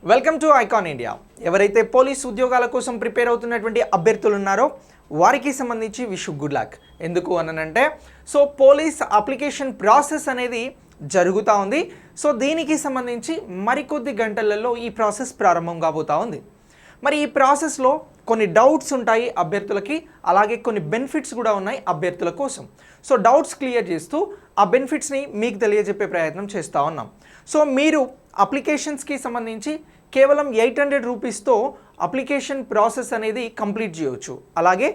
Welcome to icon India. ఎవరైతే police ఉద్యోగాల కోసం ప్రిపేర్ అవుతున్నటువంటి అభ్యర్థులు ఉన్నారో వారికి సంబంధించి విష్ గుడ్ లక్. ఎందుకు అనంటే పోలీస్ అప్లికేషన్ ప్రాసెస్ అనేది జరుగుతూ ఉంది. దీనికి సంబంధించి మరికొద్ది గంటలలో ఈ ప్రాసెస్ ప్రారంభం కాబోతా ఉంది. మరి ఈ ప్రాసెస్లో కొన్ని డౌట్స్ ఉంటాయి అభ్యర్థులకి, అలాగే కొన్ని బెనిఫిట్స్ కూడా ఉన్నాయి అభ్యర్థుల కోసం. డౌట్స్ క్లియర్ చేస్తూ ఆ బెనిఫిట్స్ని మీకు తెలియజెప్పే ప్రయత్నం చేస్తూ ఉన్నాం. మీరు అప్లికేషన్స్కి సంబంధించి కేవలం 800 రూపీస్తో అప్లికేషన్ ప్రాసెస్ అనేది కంప్లీట్ చేయవచ్చు. అలాగే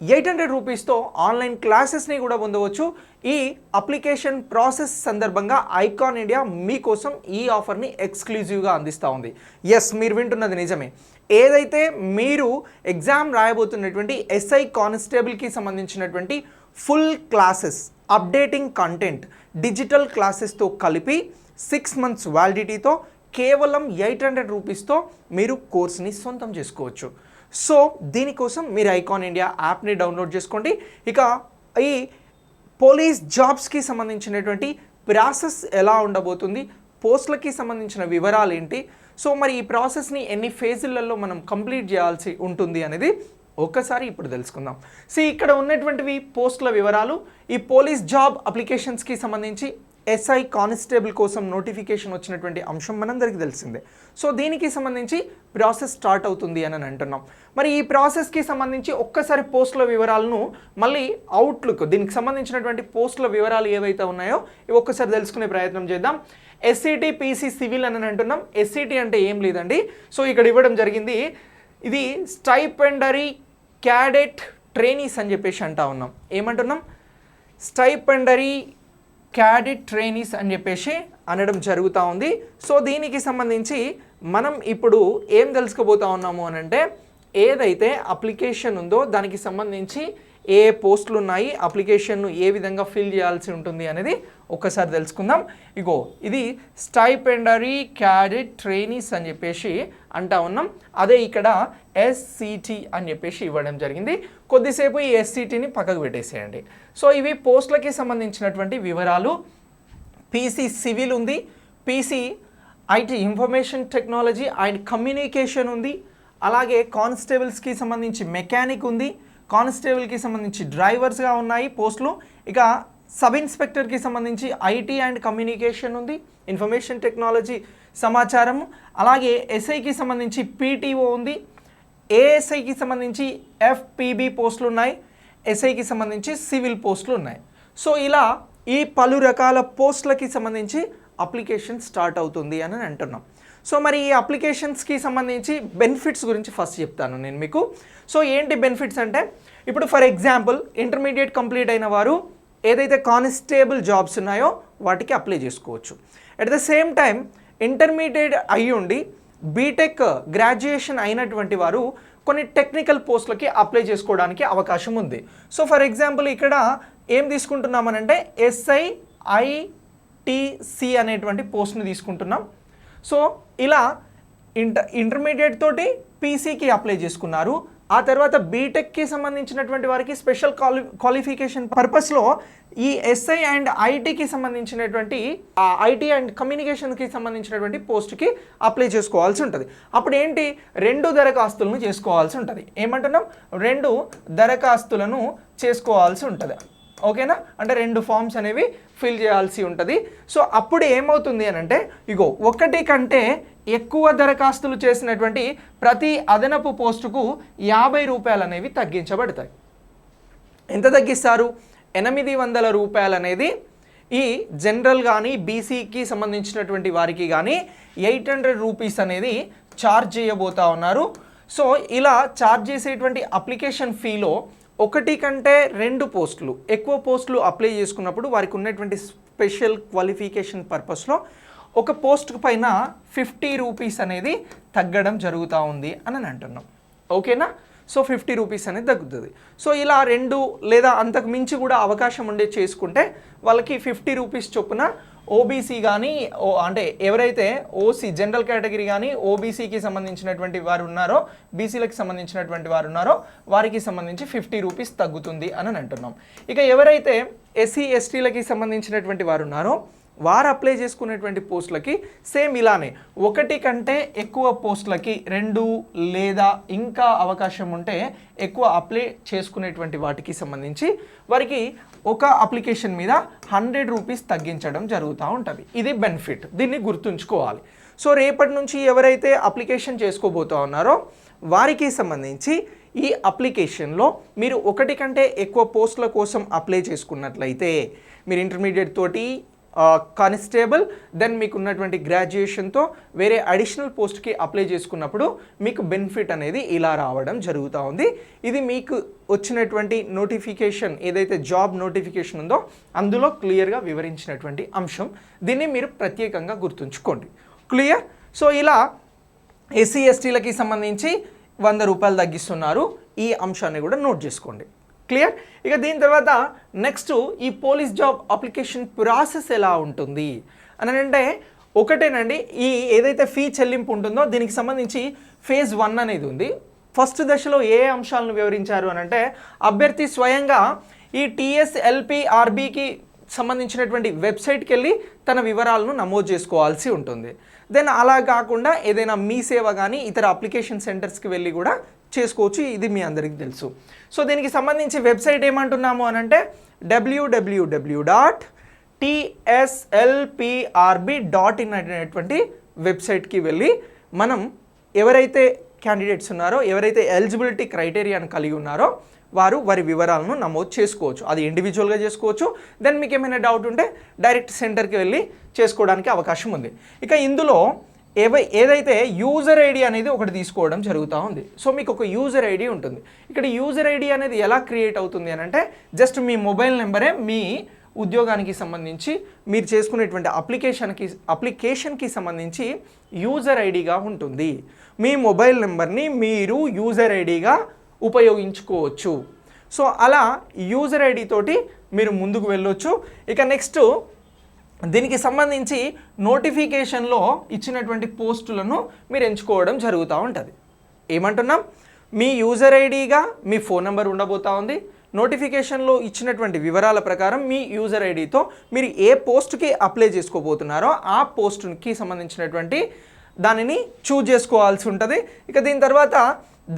800 రూపీస్తో ఆన్లైన్ క్లాసెస్ని కూడా పొందవచ్చు. ఈ అప్లికేషన్ ప్రాసెస్ సందర్భంగా ఐకాన్ ఇండియా మీకోసం ఈ ఆఫర్ని ఎక్స్క్లూజివ్గా అందిస్తూ ఉంది. ఎస్, మీరు వింటున్నది నిజమే. ఏదైతే మీరు ఎగ్జామ్ రాయబోతున్నటువంటి ఎస్ఐ కానిస్టేబుల్కి సంబంధించినటువంటి full classes, updating content, digital క్లాసెస్తో కలిపి 6 months వ్యాలిడిటీతో కేవలం 800 రూపీస్తో మీరు కోర్స్ని సొంతం చేసుకోవచ్చు. దీనికోసం మీరు ఐకాన్ ఇండియా యాప్ని డౌన్లోడ్ చేసుకోండి. ఇక ఈ పోలీస్ జాబ్స్కి సంబంధించినటువంటి ప్రాసెస్ ఎలా ఉండబోతుంది, పోస్టులకి సంబంధించిన వివరాలు ఏంటి, మరి ఈ ప్రాసెస్ని ఎన్ని ఫేజులలో మనం కంప్లీట్ చేయాల్సి ఉంటుంది అనేది ఒక్కసారి ఇప్పుడు తెలుసుకుందాం. ఇక్కడ ఉన్నటువంటివి పోస్టుల వివరాలు. ఈ పోలీస్ జాబ్ అప్లికేషన్స్కి సంబంధించి ఎస్ఐ కానిస్టేబుల్ కోసం నోటిఫికేషన్ వచ్చినటువంటి అంశం మనందరికీ తెలిసిందే. దీనికి సంబంధించి ప్రాసెస్ స్టార్ట్ అవుతుంది అని అంటున్నాం. మరి ఈ ప్రాసెస్కి సంబంధించి ఒక్కసారి పోస్టుల వివరాలను మళ్ళీ అవుట్లుక్, దీనికి సంబంధించినటువంటి పోస్టుల వివరాలు ఏవైతే ఉన్నాయో ఇవి ఒక్కసారి తెలుసుకునే ప్రయత్నం చేద్దాం. ఎస్సీటీ పీసీ సివిల్ అని అంటున్నాం. ఎస్సీటీ అంటే ఏం లేదండి, ఇక్కడ ఇవ్వడం జరిగింది. ఇది స్టైపెండరీ క్యాడెట్ ట్రైనీస్ అని చెప్పేసి అంటా ఉన్నాం. ఏమంటున్నాం? స్టైపెండరీ క్యాడెట్ ట్రైనీస్ అని చెప్పేసి అనడం జరుగుతూ ఉంది. దీనికి సంబంధించి మనం ఇప్పుడు ఏం తెలుసుకోబోతా ఉన్నాము అని అంటే, ఏదైతే అప్లికేషన్ ఉందో దానికి సంబంధించి ఏ పోస్టులు ఉన్నాయి, అప్లికేషన్ను ఏ విధంగా ఫిల్ చేయాల్సి ఉంటుంది అనేది ఒక్కసారి తెలుసుకుందాం. ఇది స్టైపెండరీ క్యాడెట్ ట్రైనీస్ అని చెప్పేసి అంటా ఉన్నాం. అదే ఇక్కడ ఎస్సిటి అని చెప్పేసి ఇవ్వడం జరిగింది. కొద్దిసేపు ఈ ఎస్సిటిని పక్కకు పెట్టేసేయండి. ఇవి పోస్టులకి సంబంధించినటువంటి వివరాలు. పీసీ సివిల్ ఉంది, PC IT information technology and communication ఉంది, అలాగే కానిస్టేబుల్స్కి సంబంధించి మెకానిక్ ఉంది, కానిస్టేబుల్కి సంబంధించి డ్రైవర్స్గా ఉన్నాయి పోస్టులు. ఇక సబ్ ఇన్స్పెక్టర్కి సంబంధించి ఐటీ అండ్ కమ్యూనికేషన్ ఉంది, ఇన్ఫర్మేషన్ టెక్నాలజీ సమాచారం, అలాగే ఎస్ఐకి సంబంధించి పీటీఓ ఉంది, ఏఎస్ఐకి సంబంధించి ఎఫ్పిబి పోస్టులు ఉన్నాయి, ఎస్ఐకి సంబంధించి సివిల్ పోస్టులు ఉన్నాయి. ఇలా ఈ పలు రకాల పోస్టులకి సంబంధించి అప్లికేషన్ స్టార్ట్ అవుతుంది అని అంటున్నాం. మరి ఈ అప్లికేషన్స్కి సంబంధించి బెనిఫిట్స్ గురించి ఫస్ట్ చెప్తాను నేను మీకు. ఏంటి బెనిఫిట్స్ అంటే, ఇప్పుడు ఫర్ ఎగ్జాంపుల్ ఇంటర్మీడియట్ కంప్లీట్ అయిన వారు ఏదైతే కానిస్టేబుల్ జాబ్స్ ఉన్నాయో వాటికి అప్లై చేసుకోవచ్చు. At the same time intermediate అయ్యి ఉండి బీటెక్ గ్రాడ్యుయేషన్ అయినటువంటి వారు కొన్ని టెక్నికల్ పోస్టులకి అప్లై చేసుకోవడానికి అవకాశం ఉంది. ఫర్ ఎగ్జాంపుల్ ఇక్కడ ఏం తీసుకుంటున్నామనంటే SIITC అనేటువంటి పోస్ట్ని తీసుకుంటున్నాం. ఇలా ఇంటర్మీడియట్ తోటి పీసీకి అప్లై చేసుకున్నారు. ఆ తర్వాత బీటెక్కి సంబంధించినటువంటి వారికి స్పెషల్ క్వాలిఫికేషన్ పర్పస్లో ఈ ఎస్ఐ అండ్ ఐటీకి సంబంధించినటువంటి ఐటీ అండ్ కమ్యూనికేషన్కి సంబంధించినటువంటి పోస్ట్కి అప్లై చేసుకోవాల్సి ఉంటుంది. అప్పుడు ఏంటి, 2 దరఖాస్తులను చేసుకోవాల్సి ఉంటుంది. ఏమంటున్నాం? 2 దరఖాస్తులను చేసుకోవాల్సి ఉంటుంది. ఓకేనా? అంటే 2 ఫామ్స్ అనేవి ఫిల్ చేయాల్సి ఉంటుంది. అప్పుడు ఏమవుతుంది అని అంటే, ఒకటి కంటే ఎక్కువ దరఖాస్తులు చేసినటువంటి ప్రతి అదనపు పోస్టుకు 50 రూపాయలు అనేవి తగ్గించబడతాయి. ఎంత తగ్గిస్తారు? 800 రూపాయలు అనేది ఈ జనరల్ కానీ బీసీకి సంబంధించినటువంటి వారికి కానీ 800 రూపీస్ అనేది ఛార్జ్ చేయబోతా ఉన్నారు. ఇలా ఛార్జ్ చేసేటువంటి అప్లికేషన్ ఫీలో 1 కంటే 2 పోస్టులు ఎక్కువ పోస్టులు అప్లై చేసుకున్నప్పుడు వారికి ఉన్నటువంటి స్పెషల్ క్వాలిఫికేషన్ పర్పస్లో ఒక పోస్ట్ పైన 50 రూపీస్ అనేది తగ్గడం జరుగుతూ ఉంది అని అంటున్నాం. ఓకేనా? 50 రూపీస్ అనేది తగ్గుతుంది. ఇలా 2 లేదా అంతకు మించి కూడా అవకాశం ఉండే చేసుకుంటే వాళ్ళకి 50 రూపీస్ చొప్పున ఓబీసీ కానీ అంటే ఎవరైతే ఓసీ జనరల్ కేటగిరీ కానీ ఓబీసీకి సంబంధించినటువంటి వారు ఉన్నారో, బీసీలకు సంబంధించినటువంటి వారు ఉన్నారో వారికి సంబంధించి 50 రూపీస్ తగ్గుతుంది అని అంటున్నాం. ఇక ఎవరైతే ఎస్సీ ఎస్టీలకి సంబంధించినటువంటి వారు ఉన్నారో వారు అప్లై చేసుకునేటువంటి పోస్టులకి సేమ్ ఇలానే ఒకటి కంటే ఎక్కువ పోస్టులకి 2 లేదా ఇంకా అవకాశం ఉంటే ఎక్కువ అప్లై చేసుకునేటువంటి వాటికి సంబంధించి వారికి ఒక అప్లికేషన్ మీద 100 రూపీస్ తగ్గించడం జరుగుతూ ఉంటుంది. ఇది బెనిఫిట్, దీన్ని గుర్తుంచుకోవాలి. సో రేపటి నుంచి ఎవరైతే అప్లికేషన్ చేసుకోబోతూ ఉన్నారో వారికి సంబంధించి ఈ అప్లికేషన్లో మీరు ఒకటి కంటే ఎక్కువ పోస్టుల కోసం అప్లై చేసుకున్నట్లయితే మీరు ఇంటర్మీడియట్ తోటి కానిస్టేబుల్ దెన్ మీకు ఉన్నటువంటి గ్రాడ్యుయేషన్తో వేరే అడిషనల్ పోస్ట్కి అప్లై చేసుకున్నప్పుడు మీకు బెనిఫిట్ అనేది ఇలా రావడం జరుగుతూ ఉంది. ఇది మీకు వచ్చినటువంటి నోటిఫికేషన్ ఏదైతే జాబ్ నోటిఫికేషన్ ఉందో అందులో క్లియర్గా వివరించినటువంటి అంశం. దీన్ని మీరు ప్రత్యేకంగా గుర్తుంచుకోండి. క్లియర్? సో ఇలా ఎస్సీ ఎస్టీలకి సంబంధించి 100 రూపాయలు తగ్గిస్తున్నారు. ఈ అంశాన్ని కూడా నోట్ చేసుకోండి. క్లియర్? ఇక దీని తర్వాత నెక్స్ట్ ఈ పోలీస్ జాబ్ అప్లికేషన్ ప్రాసెస్ ఎలా ఉంటుంది అని అంటే ఒకటేనండి, ఈ ఏదైతే ఫీ చెల్లింపు ఉంటుందో దీనికి సంబంధించి ఫేజ్ 1 అనేది ఉంది. ఫస్ట్ దశలో ఏ అంశాలను వివరించారు అని అంటే అభ్యర్థి స్వయంగా ఈ TSLPRBకి సంబంధించినటువంటి వెబ్సైట్కి వెళ్ళి తన వివరాలను నమోదు చేసుకోవాల్సి ఉంటుంది. దెన్ అలా కాకుండా ఏదైనా మీ సేవ కానీ ఇతర అప్లికేషన్ సెంటర్స్కి వెళ్ళి కూడా చేసుకోవచ్చు. ఇది మీ అందరికీ తెలుసు. సో దీనికి సంబంధించి వెబ్సైట్ ఏమంటున్నాము అని అంటే www.tslprb.in అనేటువంటి వెబ్సైట్కి వెళ్ళి మనం ఎవరైతే క్యాండిడేట్స్ ఉన్నారో ఎవరైతే ఎలిజిబిలిటీ క్రైటీరియాను కలిగి ఉన్నారో వారి వివరాలను నమోదు చేసుకోవచ్చు. అది ఇండివిజువల్గా చేసుకోవచ్చు. దెన్ మీకు ఏమైనా డౌట్ ఉంటే డైరెక్ట్ సెంటర్కి వెళ్ళి చేసుకోవడానికి అవకాశం ఉంది. ఇక ఇందులో ఏదైతే యూజర్ ఐడి అనేది ఒకటి తీసుకోవడం జరుగుతూ ఉంది. సో మీకు ఒక యూజర్ ఐడి ఉంటుంది. ఇక్కడ యూజర్ ఐడి అనేది ఎలా క్రియేట్ అవుతుంది అని అంటే జస్ట్ మీ మొబైల్ నెంబరే మీ ఉద్యోగానికి సంబంధించి మీరు చేసుకునేటువంటి అప్లికేషన్కి సంబంధించి యూజర్ ఐడిగా ఉంటుంది. మీ మొబైల్ నెంబర్ని మీరు యూజర్ ఐడిగా ఉపయోగించుకోవచ్చు. సో అలా యూజర్ ఐడి తోటి మీరు ముందుకు వెళ్ళొచ్చు. ఇక నెక్స్ట్ దీనికి సంబంధించి నోటిఫికేషన్లో ఇచ్చినటువంటి పోస్టులను మీరు ఎంచుకోవడం జరుగుతూ ఉంటుంది. ఏమంటున్నాం? మీ యూజర్ ఐడిగా మీ ఫోన్ నెంబర్ ఉండబోతూ ఉంది. నోటిఫికేషన్లో ఇచ్చినటువంటి వివరాల ప్రకారం మీ యూజర్ ఐడితో మీరు ఏ పోస్ట్కి అప్లై చేసుకోబోతున్నారో ఆ పోస్ట్కి సంబంధించినటువంటి దానిని చూజ్ చేసుకోవాల్సి ఉంటుంది. ఇక దీని తర్వాత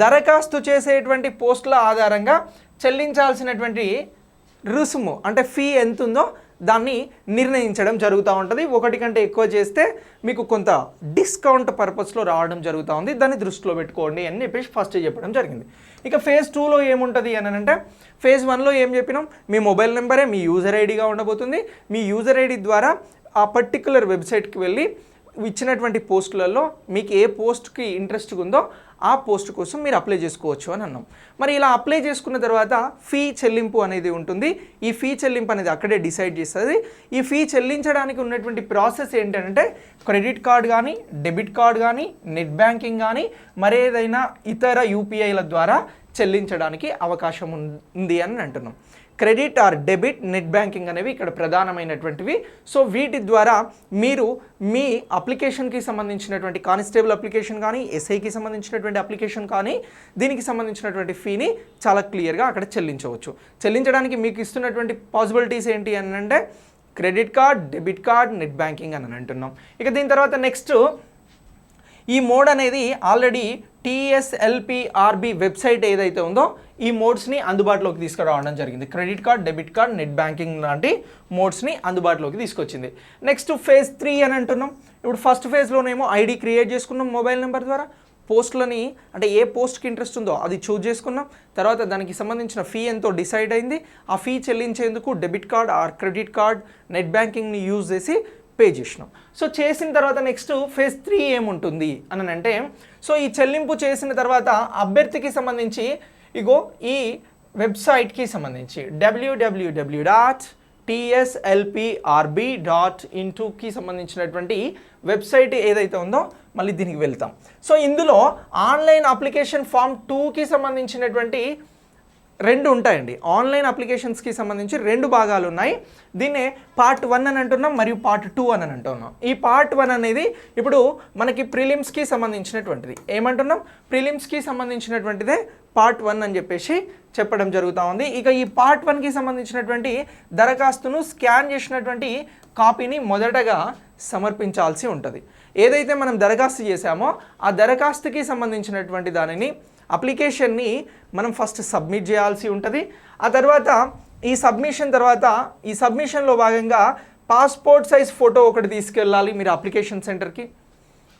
దరఖాస్తు చేసేటువంటి పోస్టుల ఆధారంగా చెల్లించాల్సినటువంటి రుసుము అంటే ఫీ ఎంత ఉందో దాన్ని నిర్ణయించడం జరుగుతూ ఉంటుంది. ఒకటి కంటే ఎక్కువ చేస్తే మీకు కొంత డిస్కౌంట్ పర్పస్లో రావడం జరుగుతూ ఉంది. దాన్ని దృష్టిలో పెట్టుకోండి అని చెప్పేసి ఫస్ట్ చెప్పడం జరిగింది. ఇక ఫేజ్ 2లో ఏముంటుంది అని అంటే ఫేజ్ 1లో ఏం చెప్పినాం? మీ మొబైల్ నెంబరే మీ యూజర్ ఐడిగా ఉండబోతుంది. మీ యూజర్ ఐడి ద్వారా ఆ పర్టికులర్ వెబ్సైట్కి వెళ్ళి ఇచ్చినటువంటి పోస్టులలో మీకు ఏ పోస్ట్కి ఇంట్రెస్ట్ ఉందో ఆ పోస్ట్ కోసం మీరు అప్లై చేసుకోవచ్చు అని అన్నాం. మరి ఇలా అప్లై చేసుకున్న తర్వాత ఫీ చెల్లింపు అనేది ఉంటుంది. ఈ ఫీ చెల్లింపు అనేది అక్కడే డిసైడ్ చేస్తుంది. ఈ ఫీ చెల్లించడానికి ఉన్నటువంటి ప్రాసెస్ ఏంటంటే క్రెడిట్ కార్డ్ కానీ డెబిట్ కార్డ్ కానీ నెట్ బ్యాంకింగ్ కానీ మరేదైనా ఇతర యూపీఐల ద్వారా చెల్లించడానికి అవకాశం ఉంది అని అంటున్నాం. Credit are debit net banking అనేవి ఇక్కడ ప్రధానమైనటువంటివి. సో వీటి ద్వారా మీరు మీ అప్లికేషన్కి సంబంధించినటువంటి కానిస్టేబుల్ అప్లికేషన్ కానీ ఎస్ఐకి సంబంధించినటువంటి అప్లికేషన్ కానీ దీనికి సంబంధించినటువంటి ఫీని చాలా క్లియర్గా అక్కడ చెల్లించవచ్చు. చెల్లించడానికి మీకు ఇస్తున్నటువంటి పాసిబిలిటీస్ ఏంటి అని అంటే credit card debit card net banking అని అంటున్నాం. ఇక దీని తర్వాత నెక్స్ట్ ఈ మోడ్ అనేది ఆల్రెడీ TSLPRB వెబ్సైట్ ఏదైతే ఉందో ఈ మోడ్స్ని అందుబాటులోకి తీసుకురావడం జరిగింది. Credit card debit card net banking లాంటి మోడ్స్ని అందుబాటులోకి తీసుకొచ్చింది. నెక్స్ట్ ఫేజ్ 3 అని అంటున్నాం. ఇప్పుడు ఫస్ట్ ఫేజ్లోనేమో ఐడి క్రియేట్ చేసుకున్నాం మొబైల్ నెంబర్ ద్వారా. పోస్టులని అంటే ఏ పోస్ట్కి ఇంట్రెస్ట్ ఉందో అది చూజ్ చేసుకున్నాం. తర్వాత దానికి సంబంధించిన ఫీ ఎంతో డిసైడ్ అయింది. ఆ ఫీ చెల్లించేందుకు debit card or credit card net బ్యాంకింగ్ని యూజ్ చేసి పే చేసినాం. సో చేసిన తర్వాత నెక్స్ట్ ఫేజ్ 3 ఏముంటుంది అని అంటే సో ఈ చెల్లింపు చేసిన తర్వాత అభ్యర్థికి సంబంధించి ఇగో ఈ వెబ్సైట్కి సంబంధించి www.tslprb.in2కి సంబంధించినటువంటి వెబ్సైట్ ఏదైతే ఉందో మళ్ళీ దీనికి వెళ్తాం. సో ఇందులో ఆన్లైన్ అప్లికేషన్ ఫామ్ 2కి సంబంధించినటువంటి రెండు ఉంటాయండి. ఆన్లైన్ అప్లికేషన్స్కి సంబంధించి రెండు భాగాలు ఉన్నాయి. దీన్నే పార్ట్ 1 అని అంటున్నాం మరియు పార్ట్ 2 అని అంటున్నాం. ఈ పార్ట్ 1 అనేది ఇప్పుడు మనకి ప్రిలిమ్స్కి సంబంధించినటువంటిది. ఏమంటున్నాం? ప్రిలిమ్స్కి సంబంధించినటువంటిదే పార్ట్ 1 అని చెప్పేసి చెప్పడం జరుగుతూ ఉంది. ఇక ఈ పార్ట్ 1కి సంబంధించినటువంటి దరఖాస్తును స్కాన్ చేసినటువంటి కాపీని మొదటగా సమర్పించాల్సి ఉంటుంది. ఏదైతే మనం దరఖాస్తు చేశామో ఆ దరఖాస్తుకి సంబంధించినటువంటి దానిని అప్లికేషన్ని మనం ఫస్ట్ సబ్మిట్ చేయాల్సి ఉంటుంది. ఆ తర్వాత ఈ సబ్మిషన్లో భాగంగా పాస్పోర్ట్ సైజ్ ఫోటో ఒకటి తీసుకెళ్ళాలి మీరు అప్లికేషన్ సెంటర్కి.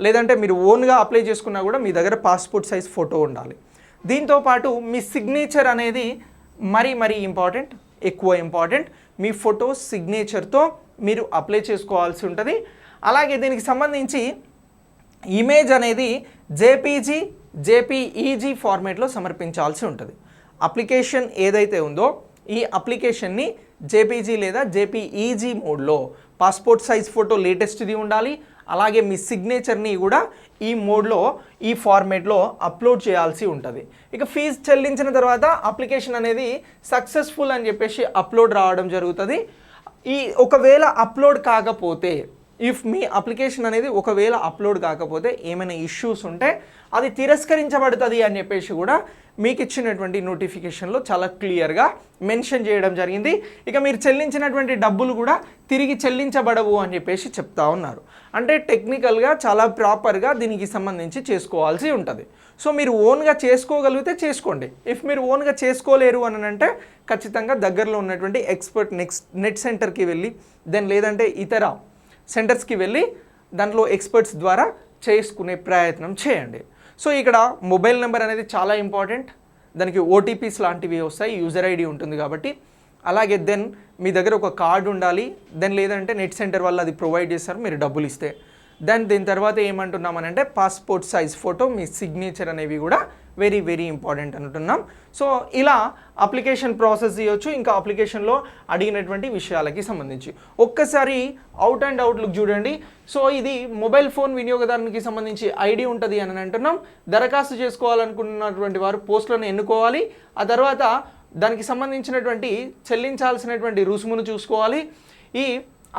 లేదంటే మీరు ఓన్గా అప్లై చేసుకున్నా కూడా మీ దగ్గర పాస్పోర్ట్ సైజ్ ఫోటో ఉండాలి. దీంతోపాటు మీ సిగ్నేచర్ అనేది మరీ ఇంపార్టెంట్, ఎక్కువ ఇంపార్టెంట్. మీ ఫోటో సిగ్నేచర్తో మీరు అప్లై చేసుకోవాల్సి ఉంటుంది. అలాగే దీనికి సంబంధించి ఇమేజ్ అనేది జేపీఈజీ ఫార్మేట్లో సమర్పించాల్సి ఉంటుంది. అప్లికేషన్ ఏదైతే ఉందో ఈ అప్లికేషన్ని జేపీజీ లేదా జేపీఈజీ మోడ్లో పాస్పోర్ట్ సైజ్ ఫోటో లేటెస్ట్ది ఉండాలి. అలాగే మీ సిగ్నేచర్ని కూడా ఈ మోడ్లో ఈ ఫార్మేట్లో అప్లోడ్ చేయాల్సి ఉంటుంది. ఇక ఫీజు చెల్లించిన తర్వాత అప్లికేషన్ అనేది సక్సెస్ఫుల్ అని చెప్పేసి అప్లోడ్ రావడం జరుగుతుంది. ఒకవేళ అప్లోడ్ కాకపోతే మీ అప్లికేషన్ అనేది ఒకవేళ అప్లోడ్ కాకపోతే ఏమైనా ఇష్యూస్ ఉంటే అది తిరస్కరించబడుతుంది అని చెప్పేసి కూడా మీకు ఇచ్చినటువంటి నోటిఫికేషన్లో చాలా క్లియర్గా మెన్షన్ చేయడం జరిగింది. ఇక మీరు చెల్లించినటువంటి డబ్బులు కూడా తిరిగి చెల్లించబడవు అని చెప్పేసి చెప్తా ఉన్నారు. అంటే టెక్నికల్గా చాలా ప్రాపర్గా దీనికి సంబంధించి చేసుకోవాల్సి ఉంటుంది. సో మీరు ఓన్గా చేసుకోగలిగితే చేసుకోండి. మీరు ఓన్గా చేసుకోలేరు అని అంటే ఖచ్చితంగా దగ్గరలో ఉన్నటువంటి ఎక్స్పర్ట్ నెట్ సెంటర్కి వెళ్ళి లేదంటే ఇతర సెంటర్స్కి వెళ్ళి దాంట్లో ఎక్స్పర్ట్స్ ద్వారా చేసుకునే ప్రయత్నం చేయండి. సో ఇక్కడ మొబైల్ నెంబర్ అనేది చాలా ఇంపార్టెంట్. దానికి ఓటీపీస్ లాంటివి వస్తాయి, యూజర్ ఐడి ఉంటుంది కాబట్టి. అలాగే మీ దగ్గర ఒక కార్డు ఉండాలి. లేదంటే నెట్ సెంటర్ వాళ్ళు అది ప్రొవైడ్ చేస్తారు మీరు డబ్బులు ఇస్తే. దీని తర్వాత ఏమంటున్నామనంటే పాస్పోర్ట్ సైజ్ ఫోటో, మీ సిగ్నేచర్ అనేవి కూడా వెరీ ఇంపార్టెంట్ అంటున్నాం. సో ఇలా అప్లికేషన్ ప్రాసెస్ చేయొచ్చు. ఇంకా అప్లికేషన్లో అడిగినటువంటి విషయాలకి సంబంధించి ఒక్కసారి అవుట్ లుక్ చూడండి. సో ఇది మొబైల్ ఫోన్ వినియోగదారునికి సంబంధించి ఐడి ఉంటుంది అని అంటున్నాం. దరఖాస్తు చేసుకోవాలనుకున్నటువంటి వారు పోస్టులను ఎన్నుకోవాలి. ఆ తర్వాత దానికి సంబంధించినటువంటి చెల్లించాల్సినటువంటి రుసుమును చూసుకోవాలి. ఈ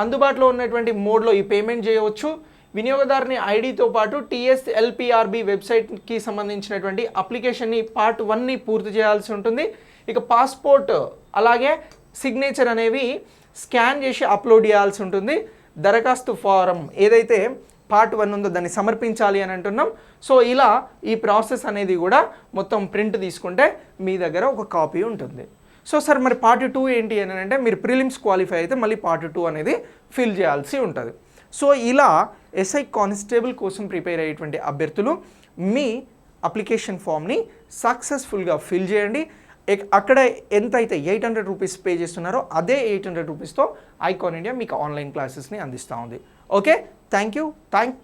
అందుబాటులో ఉన్నటువంటి మోడ్లో ఈ పేమెంట్ చేయవచ్చు. వినియోగదారుని ఐడితో పాటు TSLPRB వెబ్సైట్కి సంబంధించినటువంటి అప్లికేషన్ని పార్ట్ 1ని పూర్తి చేయాల్సి ఉంటుంది. ఇక పాస్పోర్ట్ అలాగే సిగ్నేచర్ అనేవి స్కాన్ చేసి అప్లోడ్ చేయాల్సి ఉంటుంది. దరఖాస్తు ఫారం ఏదైతే పార్ట్ 1 ఉందో దాన్ని సమర్పించాలి అని అంటున్నాం. సో ఇలా ఈ ప్రాసెస్ అనేది కూడా మొత్తం ప్రింట్ తీసుకుంటే మీ దగ్గర ఒక కాపీ ఉంటుంది. సో సార్ మరి పార్ట్ 2 ఏంటి అని అంటే మీరు ప్రిలిమ్స్ క్వాలిఫై అయితే మళ్ళీ పార్ట్ 2 అనేది ఫిల్ చేయాల్సి ఉంటుంది. సో ఇలా ఎస్ఐ కానిస్టేబుల్ కోసం ప్రిపేర్ అయ్యేటువంటి అభ్యర్థులు మీ అప్లికేషన్ ఫామ్ని సక్సెస్ఫుల్గా ఫిల్ చేయండి. అక్కడ ఎంత అయితే 800 రూపీస్ పే చేస్తున్నారో అదే 800 రూపీస్తో ఐకాన్ ఇండియా మీకు ఆన్లైన్ క్లాసెస్ని అందిస్తూ ఉంది. Okay, thank you.